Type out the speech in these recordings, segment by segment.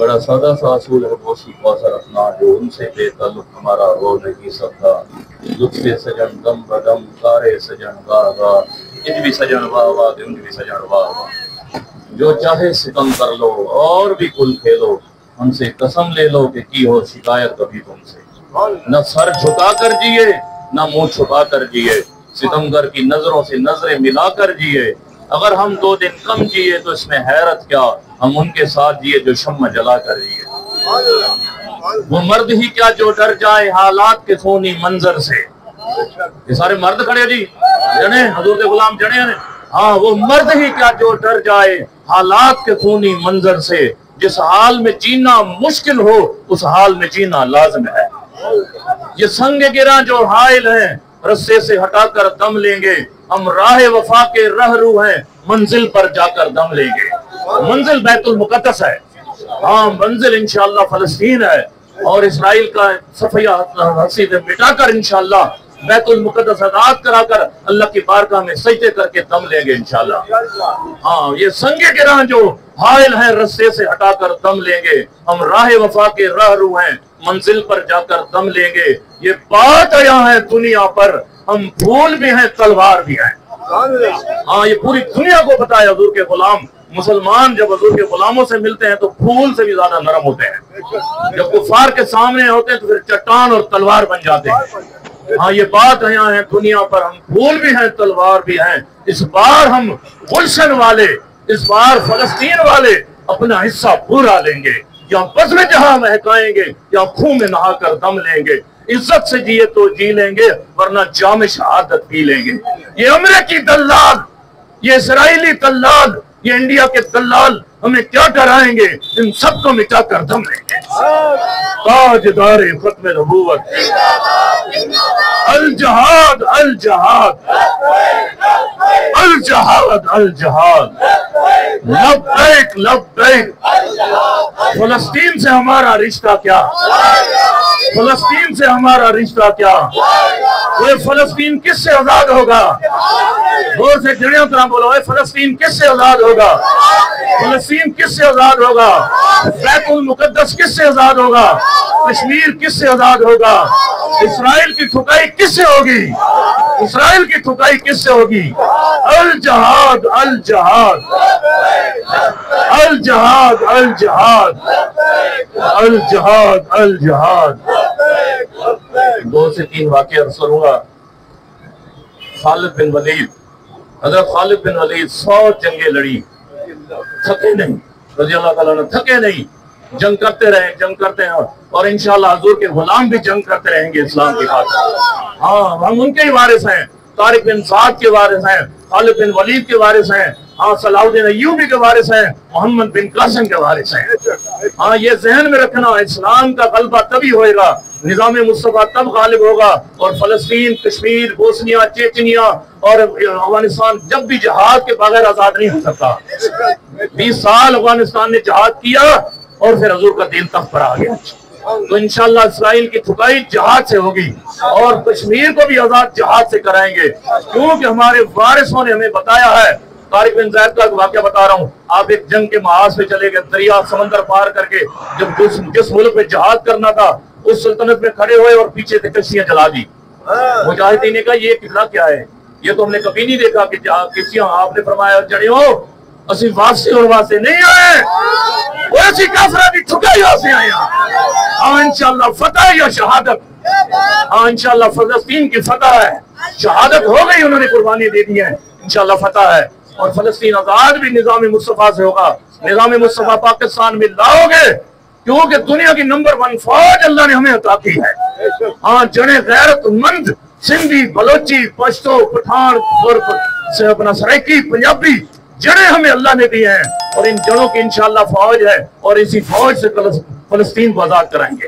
बड़ा सादा सा असूल है दोस्ती को असर अपना, जो उनसे बेताल्लुक हमारा हो नहीं सकता। लुत्फ़े सजन दम बदम कारे सजन वाह वाह, इंज भी सजन वाह वाह, इंज भी सजन वाह वाह। जो चाहे सितम कर लो और भी कुल खेलो, हमसे कसम ले लो कि की हो शिकायत कभी तुमसे। न सर झुका कर जिए न मुंह छुपा कर जिए, सितमगर की नजरों से नजरें मिला कर जिए। अगर हम 2 दिन कम जिए तो इसमें हैरत क्या, हम उनके साथ जिए जो शम्मा जला कर जिए। वो मर्द ही क्या जो डर जाए हालात के सोनी मंजर से। ये सारे मर्द खड़े जी जने हजूर के गुलाम जने ने। हाँ, वो मर्द ही क्या जो डर जाए हालात के खूनी मंजर से। जिस हाल में जीना मुश्किल हो उस हाल में जीना लाजिम है। ये संग गिरा जो हाइल हैं रस्से से हटाकर दम लेंगे, हम राह वफा के रहरू हैं मंजिल पर जाकर दम लेंगे। मंजिल बैतुल मुकद्दस है, हाँ मंजिल इंशाअल्लाह फलस्तीन है, और इसराइल का सफिया हसी से मिटाकर इंशाअल्लाह बैतुल मुकद्दस आजाद कराकर अल्लाह की बारगाह में सजदे करके दम लेंगे इंशाअल्लाह। हाँ, ये संगे गिरा जो हाइल हैं रस्से से हटाकर दम लेंगे, हम राह वफा के रहरू हैं मंजिल पर जाकर दम लेंगे। ये बात आया है दुनिया पर, हम फूल भी हैं तलवार भी हैं। हाँ, ये पूरी दुनिया को बताया हुजूर के गुलाम। मुसलमान जब हुजूर के गुलामों से मिलते हैं तो फूल से भी ज्यादा नरम होते हैं, जब कुफार के सामने होते हैं तो फिर चट्टान और तलवार बन जाते हैं। हाँ, ये बात यहाँ है दुनिया पर, हम फूल भी हैं तलवार भी हैं। इस बार हम गुलशन वाले, इस बार फलस्तीन वाले अपना हिस्सा पूरा लेंगे। या बज़्म जहां महकाएंगे या खून में नहाकर दम लेंगे। इज्जत से जिए तो जी लेंगे वरना जाम शहादत पी लेंगे। ये अमेरिकी दल्लाल, ये इस्राएली दल्लाल, ये इंडिया के दल्लाल हमें क्या कराएंगे, इन सबको मिटा कर दम लेंगे। ताजदार खत्म नबूवत अल जहाद अल जहाद अल जहाद अल जहाद, लब्बैक लब्बैक। फलस्तीन से हमारा रिश्ता क्या, फलस्तीन से हमारा रिश्ता क्या। वो फलस्तीन किससे आजाद होगा, जोर से चिड़ियों तरह बोलो, फलस्तीन किससे आजाद होगा, फलस्तीन किससे आजाद होगा, बैतुल मुकद्दस किससे आजाद होगा, कश्मीर किससे आजाद होगा, इसराइल की ठुकाई किससे होगी, इसराइल की ठुकाई किससे होगी। अल जहाद अल जहाद अल जहाद अल जहाद अल जहाद अल जहाद। 2 से 3 वाक़े अर्ज़ करूंगा। खालिद बिन वलीद, हज़रत खालिद बिन वलीद 100 जंगें लड़ी, थके नहीं, रज़ी अल्लाह ताला अन्हु थके नहीं, जंग करते रहे, जंग करते हैं, और इंशाअल्लाह हुजूर के गुलाम भी जंग करते रहेंगे इस्लाम की बात। हाँ, हम उनके ही वारिस हैं, तारिक बिन साद के वारिस हैं, खालिद बिन वलीद के वारिस हैं, हाँ सलाउद्दीन अय्यूबी के वारिस हैं, मोहम्मद बिन कासिम के वारिस हैं। हाँ, ये जहन में रखना, इस्लाम का गलबा तभी होएगा, निजाम मुस्तफा तब गालिब होगा, और फलस्तीन, कश्मीर, बोस्निया, चेचनिया और अफगानिस्तान जब भी जहाद के बगैर आजाद नहीं हो सकता। 20 साल अफगानिस्तान ने जहाद किया और फिर हुजूर का दीन तख्त पर आ गया। तो इंशाअल्लाह इसराइल की ठुकाई जहाद से होगी और कश्मीर को भी आजाद जहाद से कराएंगे, क्योंकि हमारे वारिसों ने हमें बताया है। तारिक बिन ज़ैद का वाक़या बता रहा हूँ। आप एक जंग के महाज पे चले गए, दरिया समंदर पार करके, जब जिस मुल्क में जहाद करना था उस सल्तनत में खड़े हुए और पीछे से कश्तियां जला दी। मुजाहिदीन ने कहा ये किबला क्या है, ये तो हमने कभी नहीं देखा कि कश्तियां। आपने फरमाया जड़ियों असि वापसी और वास्ते नहीं आए, वैसी काफिरा की ठुकाई वास्ते आए। हाँ इंशाअल्लाह फतह या शहादत, हाँ इंशाअल्लाह फलस्तीन की फतह है, शहादत हो गई, उन्होंने कुर्बानी दे दी है, इंशाअल्लाह फतह है और फलस्तीन आजाद भी निजाम मुस्तफा से होगा। निजाम मुस्तफा पाकिस्तान में लाओगे क्योंकि दुनिया की नंबर 1 फौज अल्लाह ने हमें अता की है। हाँ, जने गैरतमंद सिंधी, बलोची, पश्तो, पठान से अपना सराइकी, पंजाबी जड़े हमें अल्लाह ने दी हैं और इन जड़ों की इंशाअल्लाह फौज है और इसी फौज से फलस्तीन को आजाद कराएंगे।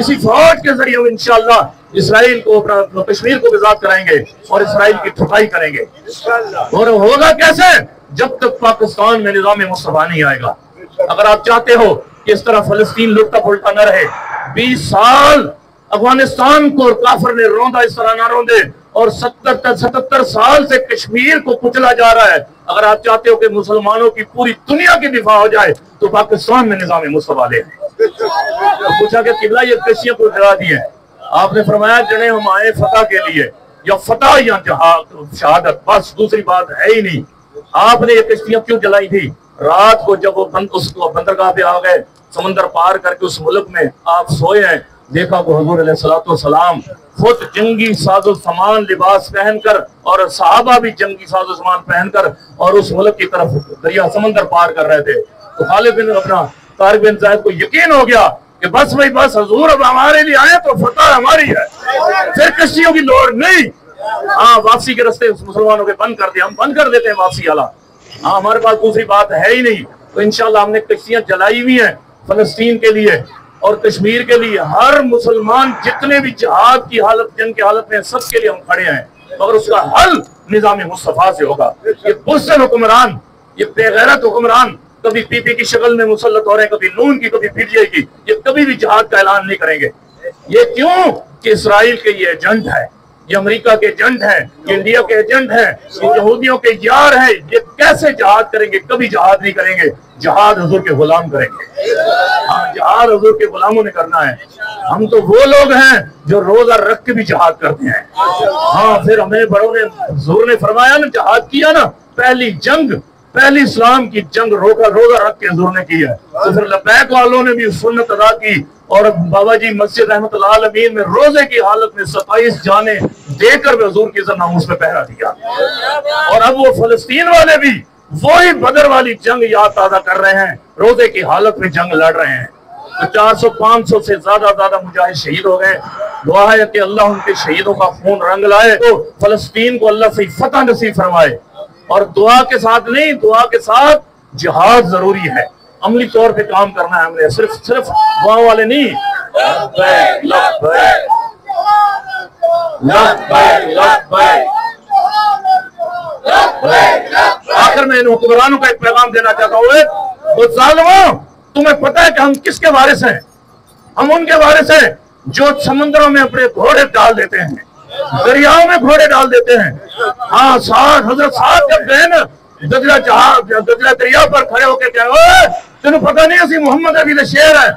इसी फौज के जरिए हम इंशाअल्लाह इसराइल को, अपना कश्मीर को आजाद कराएंगे और इसराइल की ठुकाई करेंगे। और होगा कैसे, जब तक पाकिस्तान में निजाम मुस्तफा नहीं आएगा। अगर आप चाहते हो कि इस तरह फलस्तीन लुटता पुलटा न रहे, 20 साल अफगानिस्तान को काफिर ने रौंदा, इस तरह ना रौंदे और 77 साल से कश्मीर को कुचला जा रहा है। अगर आप चाहते हो कि मुसलमानों की पूरी दुनिया की दिफा हो जाए तो पाकिस्तान में निजाम मुस्तफा ले। तो पूछा कि किबला ये कश्तियों को जला दी है। आपने फरमाया जने हम आए फतह के लिए, या फतह या जहाद शहादत, बस दूसरी बात है ही नहीं। आपने ये कश्तियां क्यों जलाई थी? रात को जब वो उसको बंदरगाह पे आ गए, समंदर पार करके उस मुल्क में आप सोए हैं, देखा को हुजूर अलैहिस्सलाम खुद जंगी साजो सामान लिबास पहनकर और सहाबा भी जंगी साजो सामान पहनकर और उस मुल्क की तरफ दरिया समंदर पार कर रहे थे। तो खालिद बिन अपना तारिक बिन ज़ैद को यकीन हो गया कि बस भाई बस हुजूर अब हमारे लिए आए तो फतह हमारी है, फिर कश्तियों की लोड़ नहीं। हाँ, वापसी के रास्ते मुसलमानों के बंद कर दिए, हम बंद कर देते हैं वापसी वाला। हाँ, हमारे पास दूसरी बात है ही नहीं। तो इंशाल्लाह हमने कश्तियां जलाई हुई हैं फलस्तीन के लिए और कश्मीर के लिए। हर मुसलमान जितने भी जिहाद की हालत, जंग की हालत में, सबके लिए हम खड़े हैं, मगर उसका हल निजाम मुस्तफा से होगा। ये बुज़दिल हुक्मरान, ये बेगैरत हुक्मरान कभी पीपी की शक्ल में मुसल्लत हो रहे हैं, कभी नून की, कभी पीटीआई की, ये कभी भी जिहाद का ऐलान नहीं करेंगे। ये क्यों? कि इसराइल के ये एजेंट है, ये अमेरिका के एजेंट हैं, ये इंडिया के एजेंट हैं, ये यहूदियों के यार हैं। ये कैसे जहाद करेंगे? कभी जहाद नहीं करेंगे। जहाद हुजूर के गुलाम करेंगे। हाँ, जहाद हुजूर के गुलामों ने करना है। हम तो वो लोग हैं जो रोजा रख के भी जहाद करते हैं। हाँ, फिर हमें बड़ों ने, हुजूर ने फरमाया ना, जहाद किया ना, पहली जंग, पहली इस्लाम की जंग रोजा रख के हुजूर ने की है। तो फिर लबैक वालों ने भी सुन्नत अदा की और बाबा जी मस्जिद रहमतुल्लाह अलमीन में रोजे की हालत में 27 जाने देकर भी हुजूर की नामूस में पहरा दिया। और अब वो फलस्तीन वाले भी वही बदर वाली जंग याद ताजा कर रहे हैं, रोजे की हालत में जंग लड़ रहे हैं। तो 400-500 से ज्यादा मुजाहिद शहीद हो गए। दुआ है कि अल्लाह उनके शहीदों का खून रंग लाए, तो फलस्तीन को अल्लाह से फतह नसीब फरमाए। और दुआ के साथ नहीं, दुआ के साथ जिहाद जरूरी है, अमली तौर पे काम करना है हमने, सिर्फ दुआ वाले नहीं। लब्बैक लब्बैक लब्बैक लब्बैक। आखिर में इन हुक्मरानों का एक पैगाम देना चाहता हूँ, जालिमों, तुम्हें पता है कि हम किसके वारिस हैं? हम उनके वारिस हैं जो समंदरों में अपने घोड़े डाल देते हैं, दरियाओं में घोड़े डाल देते हैं। हाँ, हजरत साहब जब गए ना दजला दरिया पर खड़े होकर कहे, तेन पता नहीं असी मुहम्मद अभी तो शेर है,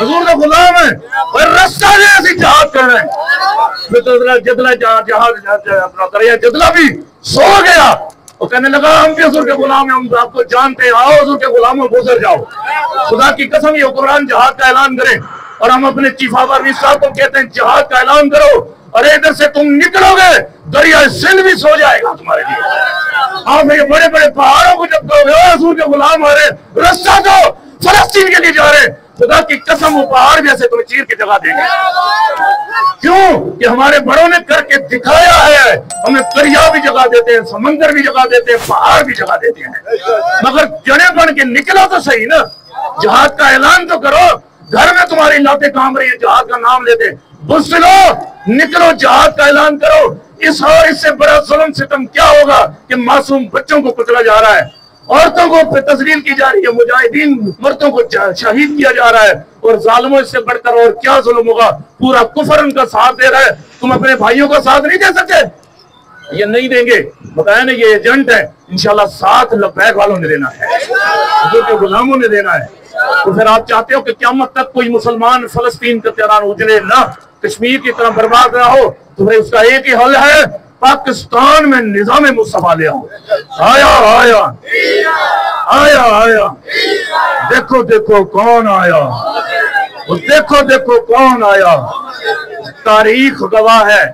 हुजूर का गुलाम है, और रास्ता नहीं असी जहाद कर रहे हैं। दरिया जदला भी सो गया, वो कहने लगा हम भी हुजूर के गुलाम हैं, हम आपको जानते हैं, आओ हुजूर के गुलामों गुजर जाओ। खुदा की कसम ये हुक्मरान जहाद का ऐलान करें और हम अपने चीफ ऑफ आर्मी साहब को कहते हैं जहाद का ऐलान करो, और इधर से तुम निकलोगे दरिया सिंध भी सो जाएगा तुम्हारे लिए। हाँ, ये बड़े बड़े पहाड़ों को जब कहोगे हुजूर के गुलाम आ रहे, रास्ता दो, फलस्तीन के लिए जा रहे, खुदा की कसम वो पहाड़ जैसे तुम्हें चीर के जगह देंगे। क्यों? कि हमारे बड़ों ने करके दिखाया है। हमें दरिया भी जगह देते हैं, समंदर भी जगह देते हैं, पहाड़ भी जगह देते हैं, मगर जड़े बन के निकलो तो सही ना, जहाद का ऐलान तो करो। घर में तुम्हारी लातें काम रही है, जहाद का नाम लेते, बुज़दिलो निकलो, जहाद का ऐलान करो। इससे बड़ा जुल्म सितम क्या होगा कि मासूम बच्चों को कुचला जा रहा है, औरतों को तस्लील की जा रही है, मुजाहिदीन मर्दों को शहीद किया जा रहा है, और जालिमों इससे बढ़कर और क्या जुल्म होगा? पूरा कुफर उनका साथ दे रहा है, तुम अपने भाइयों का साथ नहीं दे सकते? ये नहीं देंगे, बताया ना, ये एजेंट है। इंशाल्लाह साथ लब्बैक वालों ने देना है, हुजूर के गुलामों ने देना है। तो फिर आप चाहते हो कि क़यामत तक कोई मुसलमान फलस्तीन का तिरान उजले ना, कश्मीर की तरह बर्बाद ना हो, तो फिर उसका एक ही हल है, पाकिस्तान में निजाम मुस्तफा ले आओ। आया आया आया आया, देखो देखो कौन आया, देखो देखो कौन आया। तारीख गवाह है,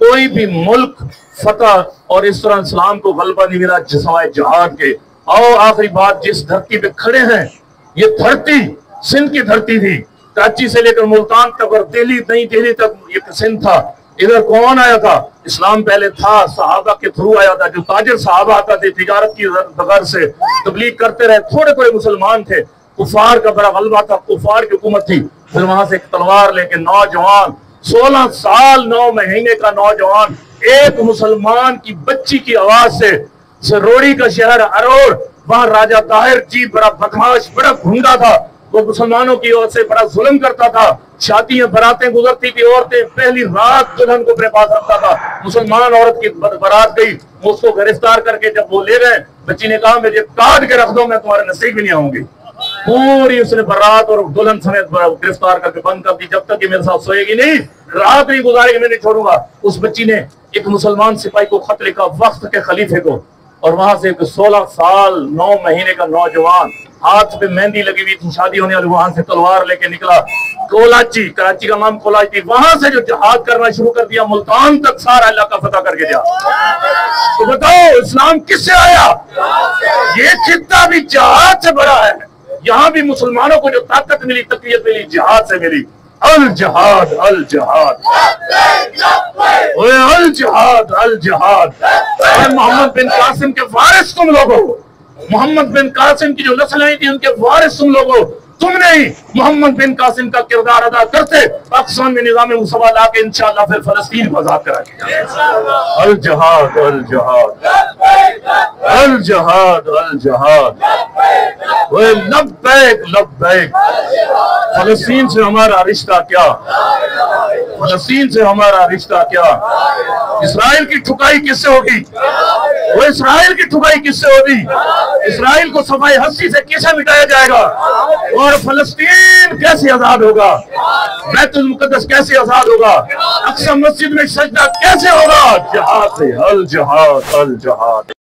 कोई भी मुल्क फतह और इस तरह इस्लाम को गलबा नहीं मिला सिवाय जहाद के। आओ, आखिरी बात, जिस धरती पे खड़े हैं, ये धरती सिंध की धरती थी, कराची से लेकर मुल्तान तक और दिल्ली, नई दिल्ली तक ये सिंध था। इधर कौन आया था? इस्लाम पहले था, सहाबा के थ्रू आया था, जो ताजिर सहाबा आता थे, तिजारत की बगैर से तबलीग करते रहे, थोड़े थोड़े मुसलमान थे, कुफार का बड़ा गलबा था, कुफार की हुकूमत थी। फिर वहां से एक तलवार लेके नौजवान, 16 साल 9 महीने का नौजवान, एक मुसलमान की बच्ची की आवाज से रोड़ी का शहर अरोड़, वहां राजा ताहिर जी बड़ा बदमाश, बड़ा गुंडा था, वो मुसलमानों की ओर से बड़ा जुल्म करता था। शादियां बरातें गुजरती थी, औरतें पहली रात दुल्हन को अपने पास रखता था। मुसलमान औरत की बारात गई, उसको गिरफ्तार करके जब वो ले गए, बच्ची ने कहा मुझे काट के रख दो, मैं तुम्हारे नसीब भी नहीं आऊंगी। पूरी उसने बारात और दुल्हन समेत गिरफ्तार करके बंद कर दी, जब तक ये मेरे साथ सोएगी नहीं, रात नहीं गुजारेगी, मैं नहीं छोड़ूंगा। उस बच्ची ने एक मुसलमान सिपाही को खत लिखा, वक्त के खलीफे को, और वहां से 16 साल 9 महीने का नौजवान, हाथ पे मेहंदी लगी हुई थी, शादी होने वाली, वहां से तलवार लेके निकला कोलाची, कराची का नाम कोलाची, वहां से जो जहाद करना शुरू कर दिया, मुल्तान तक सारा इलाका फतह करके दिया। तो बताओ इस्लाम किससे आया? ये खित्ता भी जहाद से बड़ा है। यहाँ भी मुसलमानों को जो ताकत मिली, तकवीयत मिली, जहाद से मिली। अल जहाद, अल जहाद, अल जहाद, अल जहाद। मोहम्मद बिन कासिम के वारिस तुम लोगो, मोहम्मद बिन कासिम की जो नस्लें थी उनके वारिस तुम लोगो। तुमने ही मोहम्मद बिन कासिम का किरदार अदा करते पाकिस्तान में निज़ाम मुसवा ला के इंशाअल्लाह फिर फलस्तीन को आजाद कराएंगे। अल जहाद, अल जहाद, अल जहाद, अल जहाद, लब्बैक लब्बैक। फलस्तीन से हमारा रिश्ता क्या? फलस्तीन से हमारा रिश्ता क्या? इसराइल की ठुकाई किससे होगी? वो इसराइल की ठुकाई किससे होगी? इसराइल को सफाई हस्ती से कैसे मिटाया जाएगा? और फलस्तीन कैसे आजाद होगा? बैतुल मुकद्दस कैसे आजाद होगा? अक्सा मस्जिद में सजदा कैसे होगा? जहाद से। अल जहाद, अल जहाद।